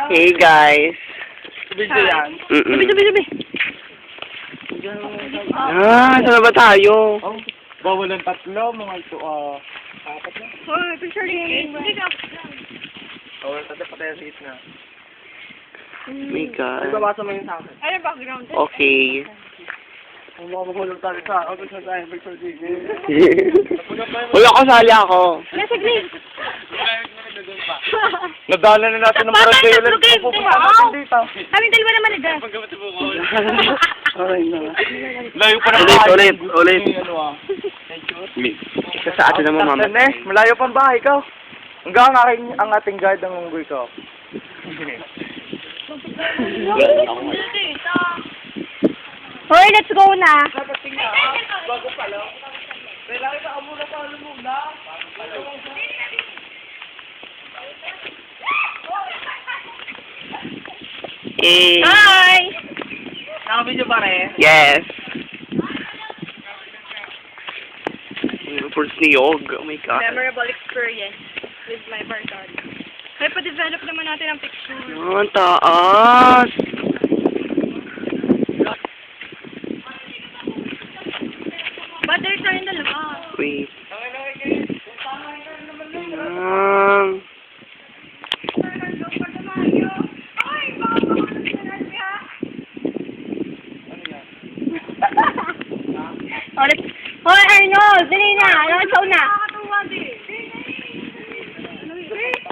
Hey guys. Video yan. Sabi. Saan na ba tayo? Oh, bawal ang tatlo, mga ito, apat na. Oh, picture game. Bawal ang tatlo, patay ang seat na. Oh my God. Ay, babasa mo yun sa akin. Ano background? Okay. Kung mga mahulog tayo sa akin, picture tayo, picture game. Wala, kasali ako. Nasa green. Nadala na natin ng barangay ulit. Pupunta natin dito. Kami dalawa naman nag-gas. Aray na. Layo pa na Ulit. Sa atin naman, mama. Malayo pang bahay ko. Hanggang ang ating guide ang unggoy ko. Hoy, let's go na. Bago pa lang. Kailangan ka muna. Hey. Hi! Nakabidyo pa rin? Yes. First niyog. Oh my God. Memorable experience with my barkada. Ay, pa-develop naman natin ang picture. Ang taas. But there's na rin dalawa. Wait. Ulit. Hoy, Arnold! Dali na! Let's go na!